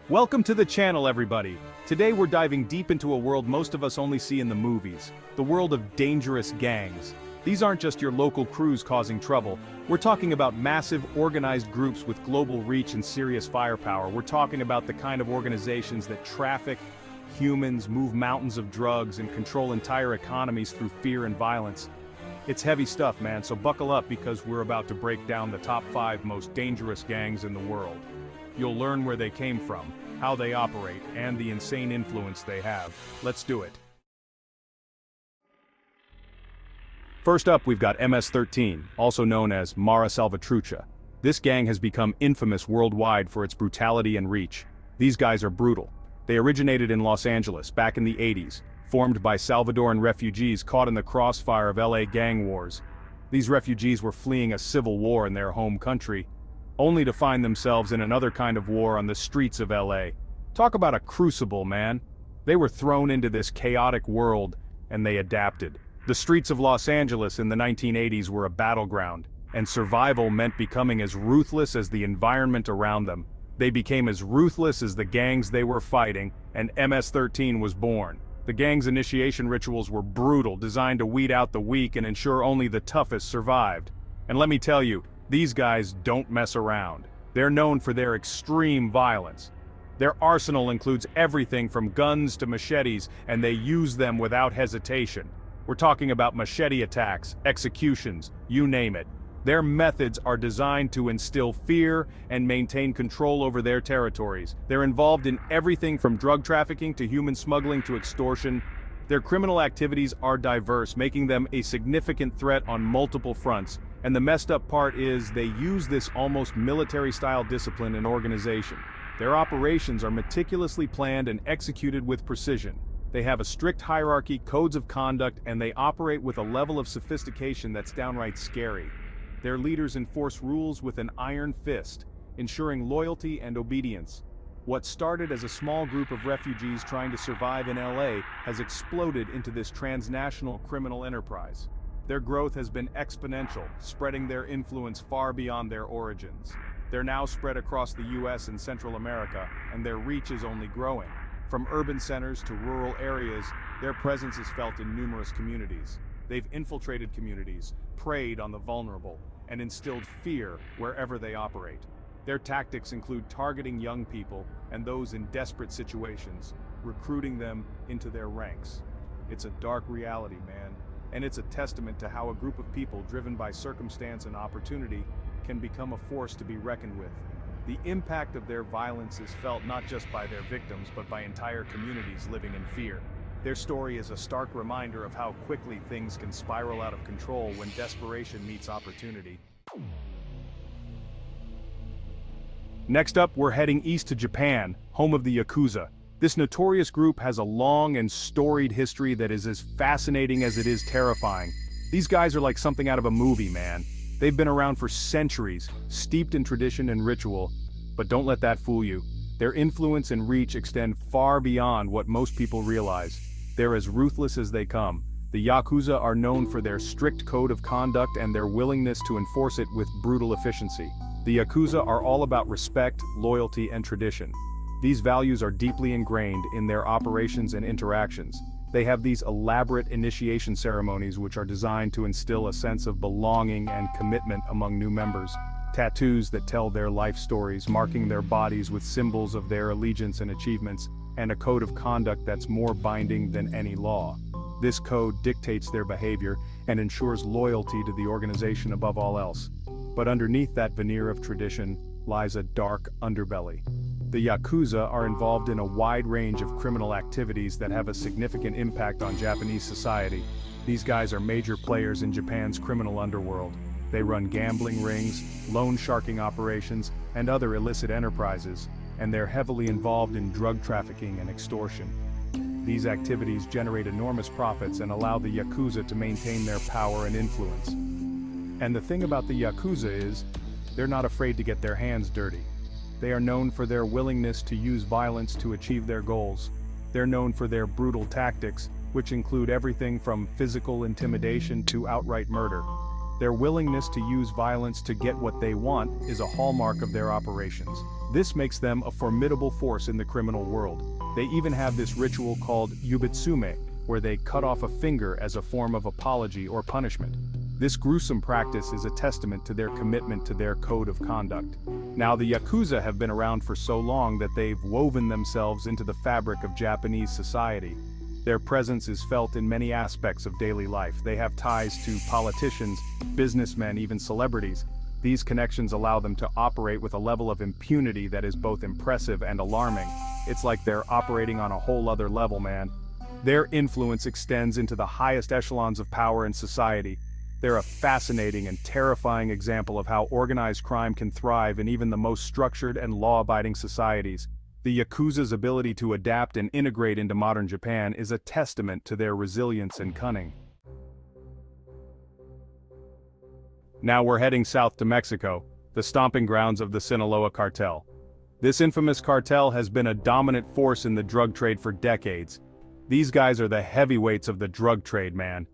Welcome to the channel, everybody. Today we're diving deep into a world most of us only see in the movies, the world of dangerous gangs. These aren't just your local crews causing trouble. We're talking about massive, organized groups with global reach and serious firepower. We're talking about the kind of organizations that traffic humans, move mountains of drugs, and control entire economies through fear and violence. It's heavy stuff, man, so buckle up because we're about to break down the top 5 most dangerous gangs in the world. You'll learn where they came from, how they operate, and the insane influence they have. Let's do it. First up, we've got MS-13, also known as Mara Salvatrucha. This gang has become infamous worldwide for its brutality and reach. These guys are brutal. They originated in Los Angeles back in the 80s, formed by Salvadoran refugees caught in the crossfire of LA gang wars. These refugees were fleeing a civil war in their home country, only to find themselves in another kind of war on the streets of LA. Talk about a crucible, man. They were thrown into this chaotic world, and they adapted. The streets of Los Angeles in the 1980s were a battleground, and survival meant becoming as ruthless as the environment around them. They became as ruthless as the gangs they were fighting, and MS-13 was born. The gang's initiation rituals were brutal, designed to weed out the weak and ensure only the toughest survived. And let me tell you, these guys don't mess around. They're known for their extreme violence. Their arsenal includes everything from guns to machetes, and they use them without hesitation. We're talking about machete attacks, executions, you name it. Their methods are designed to instill fear and maintain control over their territories. They're involved in everything from drug trafficking to human smuggling to extortion. Their criminal activities are diverse, making them a significant threat on multiple fronts. And the messed up part is they use this almost military-style discipline and organization. Their operations are meticulously planned and executed with precision. They have a strict hierarchy, codes of conduct, and they operate with a level of sophistication that's downright scary. Their leaders enforce rules with an iron fist, ensuring loyalty and obedience. What started as a small group of refugees trying to survive in LA has exploded into this transnational criminal enterprise. Their growth has been exponential, spreading their influence far beyond their origins. They're now spread across the US and Central America, and their reach is only growing. From urban centers to rural areas, their presence is felt in numerous communities. They've infiltrated communities, preyed on the vulnerable, and instilled fear wherever they operate. Their tactics include targeting young people and those in desperate situations, recruiting them into their ranks. It's a dark reality, man, and it's a testament to how a group of people driven by circumstance and opportunity can become a force to be reckoned with. The impact of their violence is felt not just by their victims, but by entire communities living in fear. Their story is a stark reminder of how quickly things can spiral out of control when desperation meets opportunity. Next up, we're heading east to Japan, home of the Yakuza. This notorious group has a long and storied history that is as fascinating as it is terrifying. These guys are like something out of a movie, man. They've been around for centuries, steeped in tradition and ritual, but don't let that fool you. Their influence and reach extend far beyond what most people realize. They're as ruthless as they come. The Yakuza are known for their strict code of conduct and their willingness to enforce it with brutal efficiency. The Yakuza are all about respect, loyalty, and tradition. These values are deeply ingrained in their operations and interactions. They have these elaborate initiation ceremonies which are designed to instill a sense of belonging and commitment among new members. Tattoos that tell their life stories, marking their bodies with symbols of their allegiance and achievements, and a code of conduct that's more binding than any law. This code dictates their behavior and ensures loyalty to the organization above all else. But underneath that veneer of tradition lies a dark underbelly. The Yakuza are involved in a wide range of criminal activities that have a significant impact on Japanese society. These guys are major players in Japan's criminal underworld. They run gambling rings, loan sharking operations, and other illicit enterprises, and they're heavily involved in drug trafficking and extortion. These activities generate enormous profits and allow the Yakuza to maintain their power and influence. And the thing about the Yakuza is, they're not afraid to get their hands dirty. They are known for their willingness to use violence to achieve their goals. They're known for their brutal tactics, which include everything from physical intimidation to outright murder. Their willingness to use violence to get what they want is a hallmark of their operations. This makes them a formidable force in the criminal world. They even have this ritual called yubitsume, where they cut off a finger as a form of apology or punishment. This gruesome practice is a testament to their commitment to their code of conduct. Now, the Yakuza have been around for so long that they've woven themselves into the fabric of Japanese society. Their presence is felt in many aspects of daily life. They have ties to politicians, businessmen, even celebrities. These connections allow them to operate with a level of impunity that is both impressive and alarming. It's like they're operating on a whole other level, man. Their influence extends into the highest echelons of power in society. They're a fascinating and terrifying example of how organized crime can thrive in even the most structured and law-abiding societies. The Yakuza's ability to adapt and integrate into modern Japan is a testament to their resilience and cunning. Now we're heading south to Mexico, the stomping grounds of the Sinaloa Cartel. This infamous cartel has been a dominant force in the drug trade for decades. These guys are the heavyweights of the drug trade, man.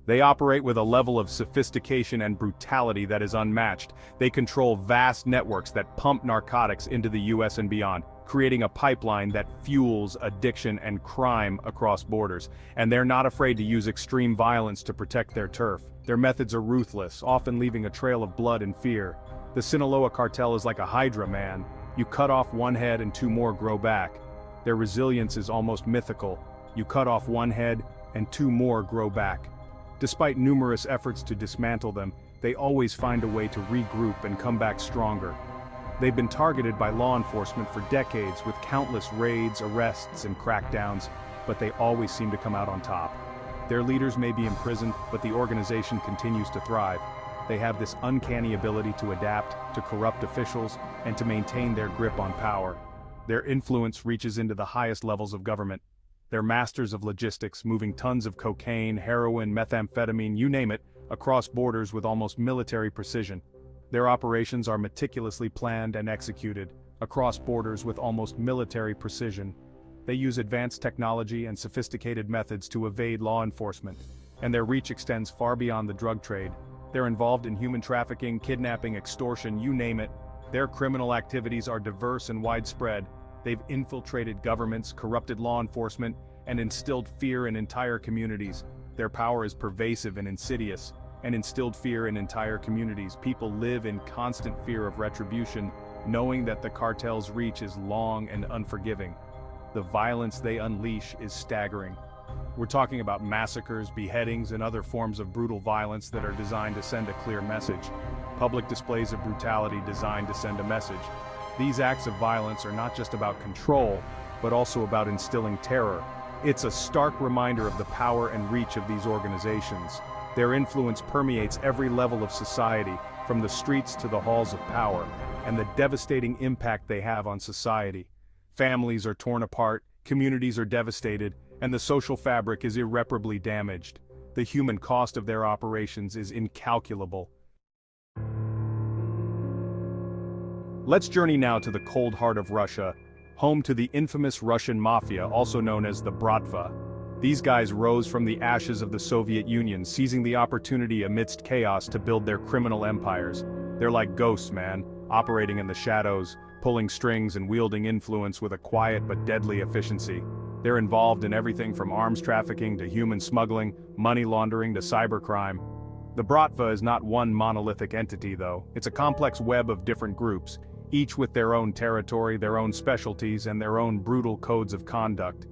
They operate with a level of sophistication and brutality that is unmatched. They control vast networks that pump narcotics into the US and beyond, creating a pipeline that fuels addiction and crime across borders. And they're not afraid to use extreme violence to protect their turf. Their methods are ruthless, often leaving a trail of blood and fear. The Sinaloa Cartel is like a hydra, man. You cut off one head and two more grow back. Their resilience is almost mythical. You cut off one head and two more grow back. Despite numerous efforts to dismantle them, they always find a way to regroup and come back stronger. They've been targeted by law enforcement for decades with countless raids, arrests, and crackdowns, but they always seem to come out on top. Their leaders may be imprisoned, but the organization continues to thrive. They have this uncanny ability to adapt, to corrupt officials, and to maintain their grip on power. Their influence reaches into the highest levels of government. They're masters of logistics, moving tons of cocaine, heroin, methamphetamine, you name it, across borders with almost military precision. Their operations are meticulously planned and executed, across borders with almost military precision. They use advanced technology and sophisticated methods to evade law enforcement, and their reach extends far beyond the drug trade. They're involved in human trafficking, kidnapping, extortion, you name it. Their criminal activities are diverse and widespread. They've infiltrated governments, corrupted law enforcement, and instilled fear in entire communities. Their power is pervasive and insidious, and instilled fear in entire communities. People live in constant fear of retribution, knowing that the cartel's reach is long and unforgiving. The violence they unleash is staggering. We're talking about massacres, beheadings, and other forms of brutal violence that are designed to send a clear message. Public displays of brutality designed to send a message. These acts of violence are not just about control, but also about instilling terror. It's a stark reminder of the power and reach of these organizations. Their influence permeates every level of society, from the streets to the halls of power, and the devastating impact they have on society. Families are torn apart, communities are devastated, and the social fabric is irreparably damaged. The human cost of their operations is incalculable. Let's journey now to the cold heart of Russia, home to the infamous Russian Mafia, also known as the Bratva. These guys rose from the ashes of the Soviet Union, seizing the opportunity amidst chaos to build their criminal empires. They're like ghosts, man, operating in the shadows, pulling strings and wielding influence with a quiet but deadly efficiency. They're involved in everything from arms trafficking to human smuggling, money laundering to cybercrime. The Bratva is not one monolithic entity, though. It's a complex web of different groups, each with their own territory, their own specialties, and their own brutal codes of conduct.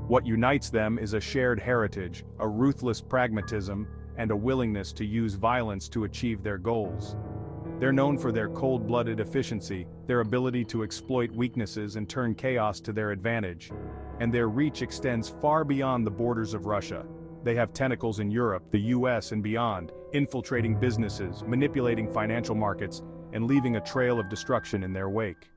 What unites them is a shared heritage, a ruthless pragmatism, and a willingness to use violence to achieve their goals. They're known for their cold-blooded efficiency, their ability to exploit weaknesses and turn chaos to their advantage. And their reach extends far beyond the borders of Russia. They have tentacles in Europe, the US, and beyond, infiltrating businesses, manipulating financial markets, and leaving a trail of destruction in their wake.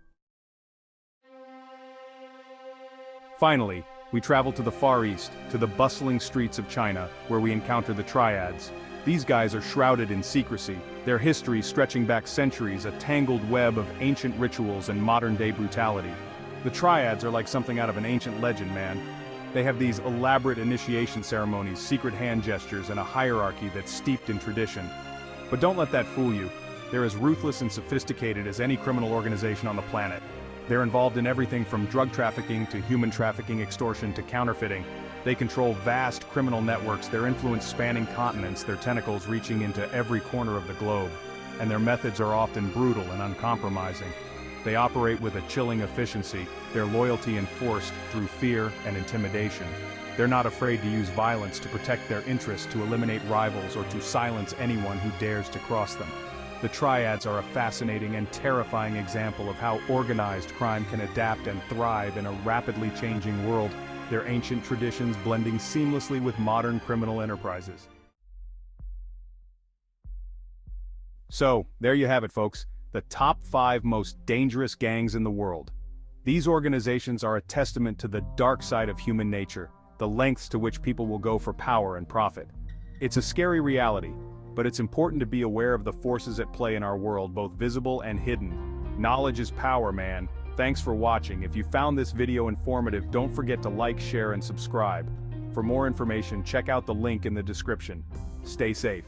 Finally, we travel to the Far East, to the bustling streets of China, where we encounter the Triads. These guys are shrouded in secrecy, their history stretching back centuries, a tangled web of ancient rituals and modern-day brutality. The Triads are like something out of an ancient legend, man. They have these elaborate initiation ceremonies, secret hand gestures, and a hierarchy that's steeped in tradition. But don't let that fool you. They're as ruthless and sophisticated as any criminal organization on the planet. They're involved in everything from drug trafficking to human trafficking, extortion to counterfeiting. They control vast criminal networks, their influence spanning continents, their tentacles reaching into every corner of the globe. And their methods are often brutal and uncompromising. They operate with a chilling efficiency, their loyalty enforced through fear and intimidation. They're not afraid to use violence to protect their interests, to eliminate rivals, or to silence anyone who dares to cross them. The Triads are a fascinating and terrifying example of how organized crime can adapt and thrive in a rapidly changing world, their ancient traditions blending seamlessly with modern criminal enterprises. So, there you have it, folks, the top 5 most dangerous gangs in the world. These organizations are a testament to the dark side of human nature, the lengths to which people will go for power and profit. It's a scary reality, but it's important to be aware of the forces at play in our world, both visible and hidden. Knowledge is power, man. Thanks for watching. If you found this video informative, don't forget to like, share, and subscribe. For more information, check out the link in the description. Stay safe.